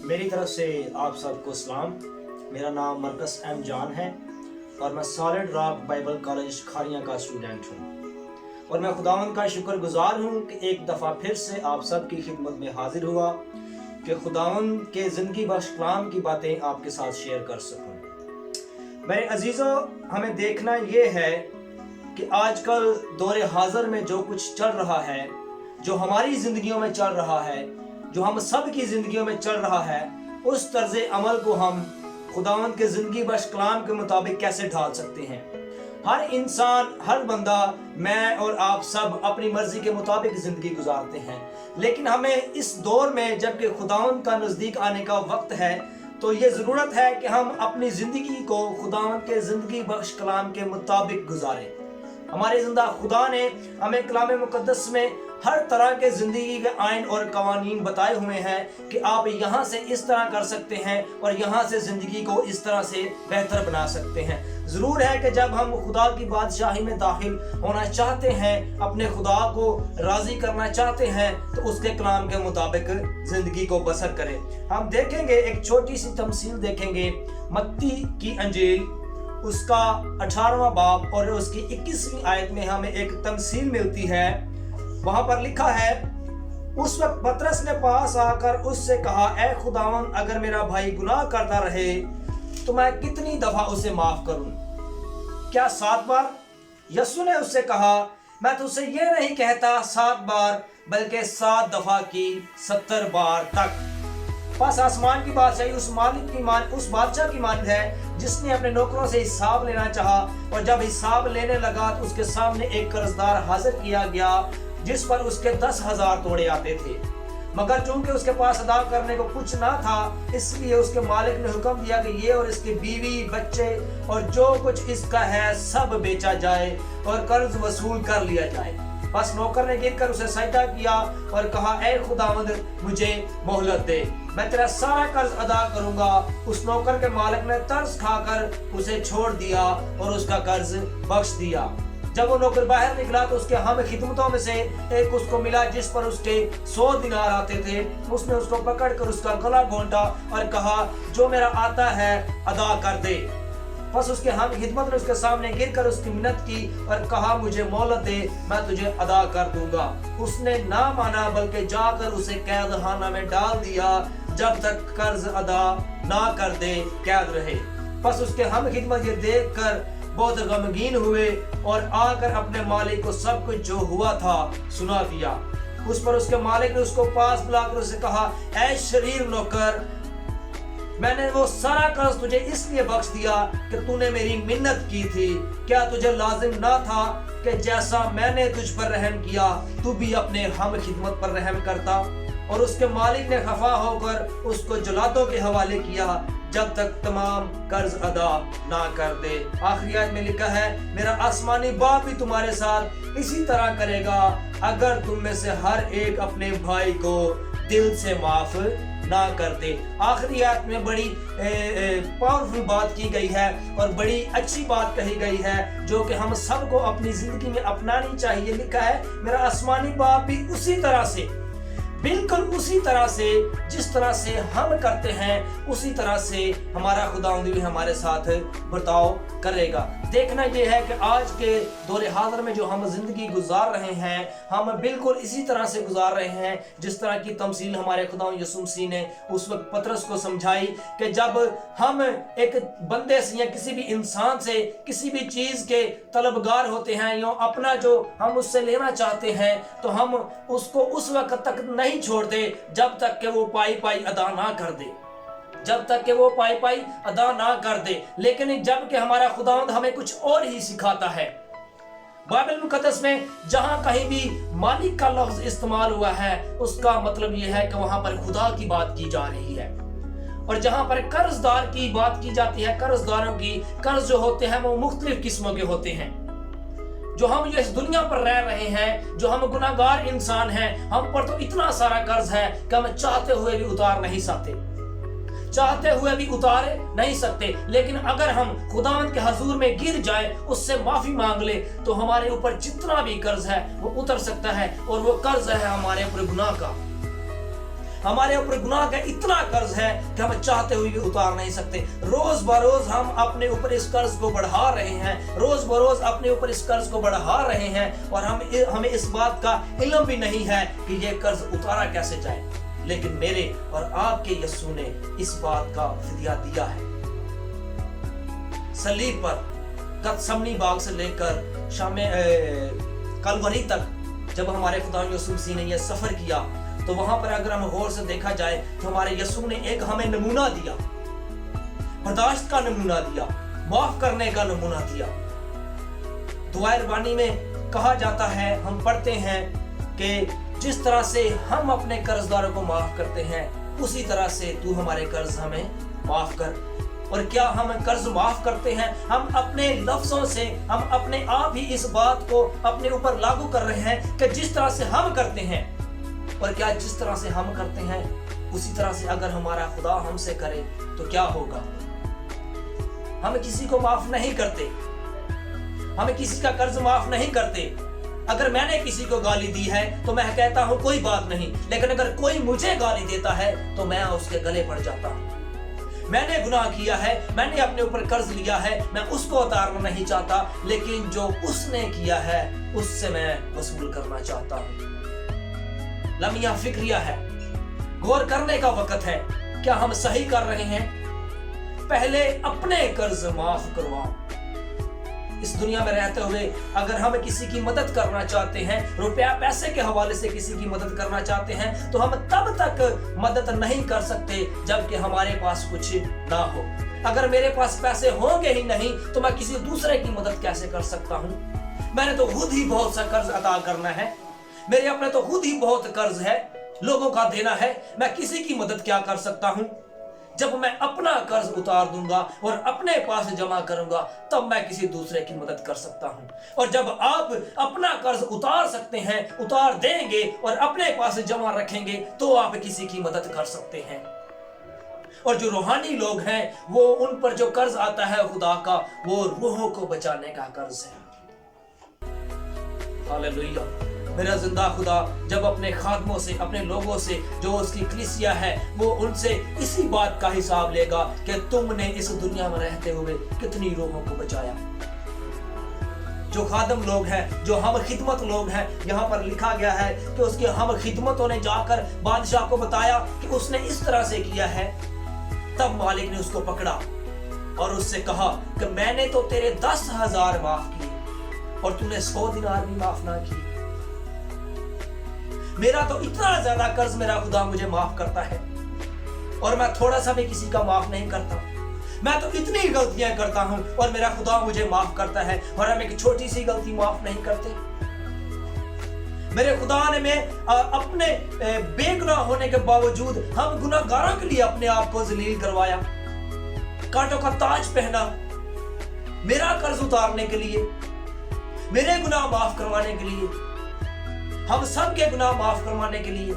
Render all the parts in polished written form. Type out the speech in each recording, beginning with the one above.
मेरी तरफ से आप सबको सलाम। मेरा नाम मरकस एम जान है और मैं solid rock Bible college Kharian का स्टूडेंट हूँ और मैं खुदावंद का शुक्रगुजार हूँ कि एक दफ़ा फिर से आप सब की खिदमत में हाजिर हुआ कि खुदावंद के ज़िंदगी बख्श कलाम की बातें आपके साथ शेयर कर सकूँ। मेरे अजीज़ों, हमें देखना ये है कि आजकल दौरे हाज़र में जो कुछ चल रहा है, जो हमारी ज़िंदगियों में चल रहा है, जो हम सब की ज़िंदगियों में चल रहा है, उस तर्ज़ अमल को हम खुदावंद के ज़िंदगी बख्श कलाम के मुताबिक कैसे ढाल सकते हैं। हर इंसान, हर बंदा, मैं और आप सब अपनी मर्ज़ी के मुताबिक ज़िंदगी गुजारते हैं, लेकिन हमें इस दौर में जबकि खुदावंद का नज़दीक आने का वक्त है, तो ये ज़रूरत है कि हम अपनी ज़िंदगी को खुदावंद के ज़िंदगी बख्श कलाम के मुताबिक गुजारें। हमारे ज़िंदा खुदा ने हमें कलाम मुक़द्दस में हर तरह के ज़िंदगी के आइन और कवानीन बताए हुए हैं कि आप यहाँ से इस तरह कर सकते हैं और यहाँ से ज़िंदगी को इस तरह से बेहतर बना सकते हैं। ज़रूर है कि जब हम खुदा की बादशाही में दाखिल होना चाहते हैं, अपने खुदा को राज़ी करना चाहते हैं, तो उसके कलाम के मुताबिक ज़िंदगी को बसर करें। हम देखेंगे, एक छोटी सी तमसील देखेंगे। मत्ती की अंजील उसका 18वां बाब और उसकी 21वीं आयत में हमें एक तमसील मिलती है। वहां पर लिखा है, उस वक्त पतरस ने पास आकर उससे कहा, ऐ खुदावंद, अगर मेरा भाई गुनाह करता रहे तो मैं कितनी दफा उसे माफ करूं? क्या 7 बार? यीशु ने उससे कहा, मैं तुझसे ये नहीं कहता 7 बार, बल्कि 7 दफा की 70 बार तक। बस आसमान की बादशाही उस बादशाह की मानद है जिसने अपने नौकरों से हिसाब लेना चाहा, और जब हिसाब लेने लगा तो उसके सामने एक कर्जदार हाजिर किया गया जिस पर उसके 10,000 तोड़े आते थे। मगर चूंकि उसके पास अदा करने को कुछ ना था, इसलिए उसके मालिक ने हुक्म दिया कि ये और इसकी बीवी, बच्चे और जो कुछ इसका है सब बेचा जाए और कर्ज वसूल कर लिया जाए। बस नौकर ने गिरकर उसे सजदा किया और कहा, ऐ खुदावंद, मुझे मोहलत दे, मैं तेरा सारा कर्ज अदा करूंगा। उस नौकर के मालिक ने तरस खाकर उसे छोड़ दिया और उसका कर्ज बख्श दिया। जब वो नौकर बाहर निकला तो उसके हम खिदमतों में से एक उसको मिला जिस पर उसके 100 दिनार आते थे। उसने उसको पकड़कर उसका गला घोंटा और कहा, जो मेरा आता है अदा कर दे। बस उसके हम खिदमत ने उसके सामने गिरकर उसकी मिन्नत की और कहा, मुझे मोहलत दे, मैं तुझे अदा कर दूंगा। उसने ना माना, बल्कि जाकर उसे कैदखाना में डाल दिया जब तक कर्ज अदा ना कर दे कैद रहे। बस उसके हम खिदमत ये देख कर बहुत गमगीन हुए और आकर अपने मालिक को सब कुछ जो हुआ था सुना दिया। उस पर उसके मालिक ने उसको पास बुलाकर उसे कहा, ऐ शरीर नौकर, मैंने वो सारा कर्ज तुझे इसलिए बख्श दिया कि तूने मेरी मिन्नत की थी। क्या तुझे लाजिम ना था कि जैसा मैंने तुझ पर रहम किया तू भी अपने हम खिदमत पर रहम करता? और उसके मालिक ने खफा होकर उसको जुलादों के हवाले किया जब तक तमाम कर्ज अदा ना कर दे। आखिरी आयत में लिखा है, मेरा आसमानी बाप भी तुम्हारे साथ इसी तरह करेगा अगर तुम में से हर एक अपने भाई को दिल से माफ ना कर दे। आखिरी आयत में बड़ी पावरफुल बात की गई है और बड़ी अच्छी बात कही गई है जो कि हम सबको अपनी जिंदगी में अपनानी चाहिए। लिखा है, मेरा आसमानी बाप भी उसी तरह से, बिल्कुल उसी तरह से जिस तरह से हम करते हैं, उसी तरह से हमारा खुदावंद भी हमारे साथ बर्ताव करेगा। देखना यह है कि आज के दौरे हाज़िर में जो हम जिंदगी गुजार रहे हैं, हम बिल्कुल इसी तरह से गुजार रहे हैं जिस तरह की तमसील हमारे खुदावंद यीशु मसीह ने उस वक्त पतरस को समझाई कि जब हम एक बंदे से या किसी भी इंसान से किसी भी चीज़ के तलबगार होते हैं या अपना जो हम उससे लेना चाहते हैं, तो हम उसको उस वक्त तक नहीं छोड़ते जब तक कि वो पाई पाई अदा ना कर दे, जब तक कि वो पाई पाई अदा ना कर दे। लेकिन जब कि हमारा खुदावंद हमें कुछ और ही सिखाता है। बाइबल मुक़द्दस में जहां कहीं भी मालिक का लफ्ज इस्तेमाल हुआ है, उसका मतलब यह है कि वहां पर खुदा की बात की जा रही है। और जहां पर कर्जदार की बात की जाती है, कर्जदारों की, कर्ज जो होते हैं वो मुख्तलिफ किस्मों के होते हैं। जो हम इस दुनिया पर रह रहे हैं, जो हम गुनाहगार इंसान हैं, हम पर तो इतना सारा कर्ज है कि हम चाहते हुए भी उतार नहीं सकते। लेकिन अगर हम खुदावंद के हजूर में गिर जाए, उससे माफी मांग ले, तो हमारे ऊपर जितना भी कर्ज है वो उतर सकता है, और वो कर्ज है हमारे ऊपर गुनाह का। हमारे ऊपर गुनाह का इतना कर्ज है कि हम चाहते हुए भी उतार नहीं सकते। रोज बरोज हम अपने ऊपर इस कर्ज को बढ़ा रहे हैं, रोज बरोज अपने ऊपर इस कर्ज को बढ़ा रहे हैं, और हमें इस बात का इल्म भी नहीं है कि ये कर्ज उतारा कैसे जाए। लेकिन मेरे और आपके यीशु ने इस बात का फिदिया दिया है। सलीब पर गतसमनी बाग से लेकर कलवरी तक जब हमारे खुदा यीशु मसीह ने यह सफर किया, तो वहां पर अगर हम गौर से देखा जाए तो हमारे यीशु ने एक हमें नमूना दिया, बर्दाश्त का नमूना दिया, माफ करने का नमूना दिया। दुआ रबानी में कहा जाता है, हम पढ़ते हैं कि जिस तरह से हम अपने कर्जदारों को माफ करते हैं, उसी तरह से तू हमारे कर्ज हमें माफ कर। और क्या हम कर्ज माफ करते हैं? हम अपने लफ्जों से, हम अपने आप ही इस बात को अपने ऊपर लागू कर रहे हैं कि जिस तरह से हम करते हैं, और क्या जिस तरह से हम करते हैं उसी तरह से अगर हमारा खुदा हमसे करे तो क्या होगा? हम किसी को माफ नहीं करते, हम किसी का कर्ज माफ नहीं करते। अगर मैंने किसी को गाली दी है तो मैं कहता हूं कोई बात नहीं, लेकिन अगर कोई मुझे गाली देता है तो मैं उसके गले पड़ जाता हूं। मैंने गुनाह किया है, मैंने अपने ऊपर कर्ज लिया है, मैं उसको उतारना नहीं चाहता, लेकिन जो उसने किया है उससे मैं वसूल करना चाहता हूं। लम्हा फिक्रिया है, गौर करने का वक्त है, क्या हम सही कर रहे हैं? पहले अपने कर्ज माफ करवाओ। इस दुनिया में रहते हुए अगर हम किसी की मदद करना चाहते हैं, रुपया पैसे के हवाले से किसी की मदद करना चाहते हैं, तो हम तब तक मदद नहीं कर सकते जबकि हमारे पास कुछ ना हो। अगर मेरे पास पैसे होंगे ही नहीं तो मैं किसी दूसरे की मदद कैसे कर सकता हूँ? मैंने तो खुद ही बहुत सा कर्ज अदा करना है, मेरे अपने तो खुद ही बहुत कर्ज है, लोगों का देना है, मैं किसी की मदद क्या कर सकता हूँ? जब मैं अपना कर्ज उतार दूंगा और अपने पास जमा करूंगा, तब मैं किसी दूसरे की मदद कर सकता हूं। और जब आप अपना कर्ज उतार सकते हैं, उतार देंगे और अपने पास जमा रखेंगे, तो आप किसी की मदद कर सकते हैं। और जो रूहानी लोग हैं, वो उन पर जो कर्ज आता है खुदा का, वो रूहों को बचाने का कर्ज है। हालेलुया। मेरा जिंदा खुदा जब अपने खादमों से, अपने लोगों से, जो उसकी कलीसिया है, वो उनसे इसी बात का हिसाब लेगा कि तुमने इस दुनिया में रहते हुए कितनी लोगों को बचाया। जो खादम लोग हैं, जो हम खिदमत लोग हैं, यहाँ पर लिखा गया है कि उसके हम खिदमतों ने जाकर बादशाह को बताया कि उसने इस तरह से किया है। तब मालिक ने उसको पकड़ा और उससे कहा कि मैंने तो तेरे 10,000 माफ किए और तूने 100 दिनार भी माफ ना किए। मेरा तो इतना ज्यादा कर्ज मेरा खुदा मुझे माफ करता है और मैं थोड़ा सा भी किसी का माफ नहीं करता। मैं तो इतनी गलतियां करता हूं और मेरा खुदा मुझे माफ करता है, और हम एक छोटी सी गलती माफ नहीं करते। मेरे खुदा ने मैं अपने बेगुनाह होने के बावजूद हम गुनाहगारों के लिए अपने आप को जलील करवाया, कांटों का ताज पहना, मेरा कर्ज उतारने के लिए, मेरे गुनाह माफ करवाने के लिए, हम सब के गुनाह माफ करवाने के लिए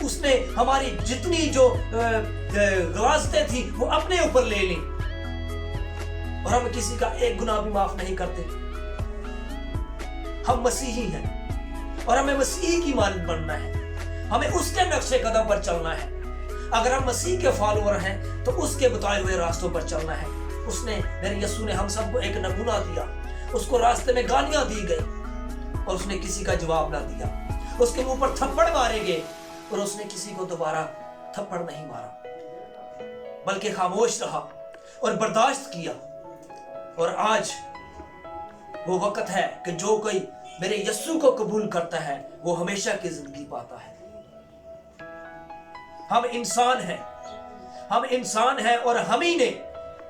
उसने हमारी जितनी जो रास्ते थी वो अपने ऊपर ले ली, और हम किसी का एक गुनाह भी माफ नहीं करते। हम मसीही हैं और हमें मसीह की मानद बनना है, हमें उसके नक्शे कदम पर चलना है। अगर हम मसीह के फॉलोअर हैं तो उसके बताए हुए रास्तों पर चलना है। उसने, मेरे यीशु ने हम सबको एक नमूना दिया। उसको रास्ते में गालियां दी गई और उसने किसी का जवाब ना दिया। उसके मुंह पर थप्पड़ मारे गए और उसने किसी को दोबारा थप्पड़ नहीं मारा, बल्कि खामोश रहा और बर्दाश्त किया। और आज वो वक्त है कि जो कोई मेरे यीशु को कबूल करता है वो हमेशा की जिंदगी पाता है। हम इंसान हैं और हम ही ने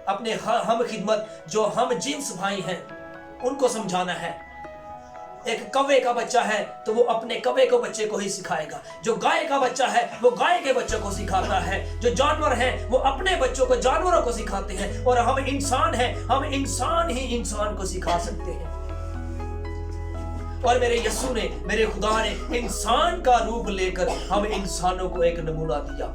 अपने हम खिदमत, जो हम जिन्स भाई हैं, उनको समझाना है। एक कौवे का बच्चा है तो वो अपने कौवे को बच्चे को ही सिखाएगा। जो गाय का बच्चा है वो गाय के बच्चों को सिखाता है। जो जानवर हैं वो अपने बच्चों को जानवरों को सिखाते हैं। और हम इंसान हैं, हम इंसान ही इंसान को सिखा सकते हैं। और मेरे यीशु ने, मेरे खुदा ने इंसान का रूप लेकर हम इंसानों को एक नमूना दिया।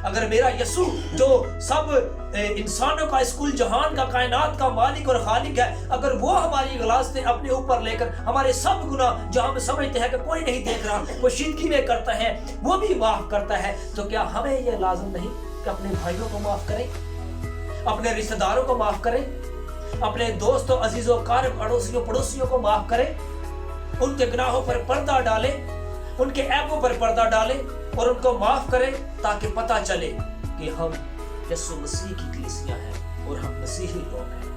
اگر میرا یسوع جو سب انسانوں کا اس کل جہان کا کائنات کا مالک اور خالق ہے، اگر وہ ہماری غلاظتیں اپنے اوپر لے کر ہمارے سب گناہ جو ہم سمجھتے ہیں کہ کوئی نہیں دیکھ رہا، وہ شیدگی میں کرتا ہے، وہ بھی معاف کرتا ہے، تو کیا ہمیں یہ لازم نہیں کہ اپنے بھائیوں کو معاف کریں، اپنے رشتہ داروں کو معاف کریں، اپنے دوستوں عزیزوں قارب اڑوسیوں پڑوسیوں کو معاف کریں، ان کے گناہوں پر پردہ ڈالیں، ان کے عیبوں پر پردہ ڈالیں اور ان کو معاف کریں، تاکہ پتہ چلے کہ ہم یسوع مسیح کی کلیسیا ہیں اور ہم مسیحی لوگ ہیں۔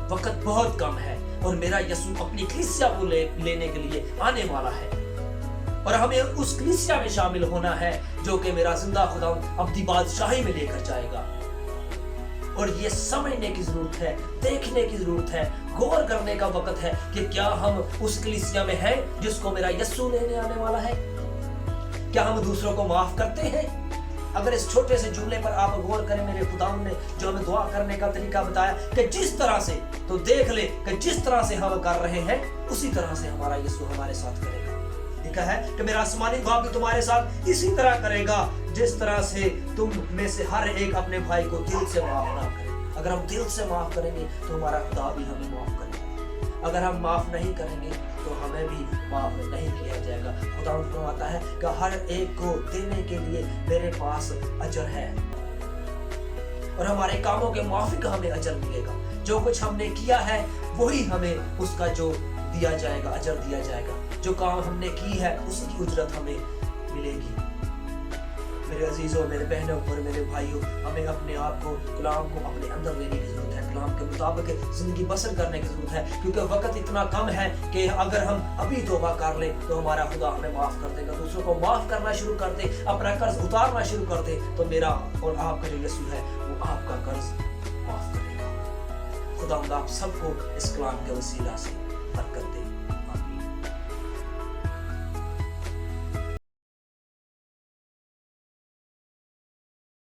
وقت بہت کم ہے اور میرا یسوع اپنی کلیسیا کو لینے کے لیے آنے والا ہے، اور ہمیں اس کلیسیا میں شامل ہونا ہے جو کہ میرا زندہ خدا ابدی بادشاہی میں لے کر جائے گا۔ اور یہ سمجھنے کی ضرورت ہے، دیکھنے کی ضرورت ہے، غور کرنے کا وقت ہے کہ کیا ہم اس کلیسیا میں ہیں جس کو میرا یسوع لینے آنے والا ہے؟ کیا ہم دوسروں کو معاف کرتے ہیں؟ اگر اس چھوٹے سے جملے پر آپ غور کریں، میرے خدا نے جو ہمیں دعا کرنے کا طریقہ بتایا کہ جس طرح سے، تو دیکھ لے کہ جس طرح سے ہم کر رہے ہیں اسی طرح سے ہمارا یسوع ہمارے ساتھ کرے گا۔ لکھا ہے کہ میرا آسمانی باپ بھی تمہارے ساتھ اسی طرح کرے گا جس طرح سے تم میں سے ہر ایک اپنے بھائی کو دل سے معاف نہ کرے۔ اگر ہم دل سے معاف کریں گے تو ہمارا خدا بھی ہمیں معاف کرے گا، اگر ہم معاف نہیں کریں گے تو ہمیں بھی معاف نہیں کیا جائے گا۔ خدا فرماتا ہے کہ ہر ایک کو دینے کے لیے میرے پاس اجر ہے، اور ہمارے کاموں کے موافق ہمیں اجر ملے گا۔ جو کچھ ہم نے کیا ہے وہی ہمیں اس کا جو دیا جائے گا، اجر دیا جائے گا۔ جو کام ہم نے کی ہے اس کی اجرت ہمیں ملے گی۔ میرے عزیزوں، میرے بہنوں اور میرے بھائیوں، ہمیں اپنے آپ کو، کلام کو اپنے اندر لینے کی ضرورت ہے، کلام کے مطابق زندگی بسر کرنے کی ضرورت ہے، کیونکہ وقت اتنا کم ہے کہ اگر ہم ابھی توبہ کر لیں تو ہمارا خدا ہمیں معاف کر دے گا۔ دوسروں کو معاف کرنا شروع کر دے، اپنا قرض اتارنا شروع کر دے، تو میرا اور آپ کا جو یسوع ہے وہ آپ کا قرض معاف کرے گا۔ خدا آپ سب کو اس کلام کے وسیلہ سے برکت دے۔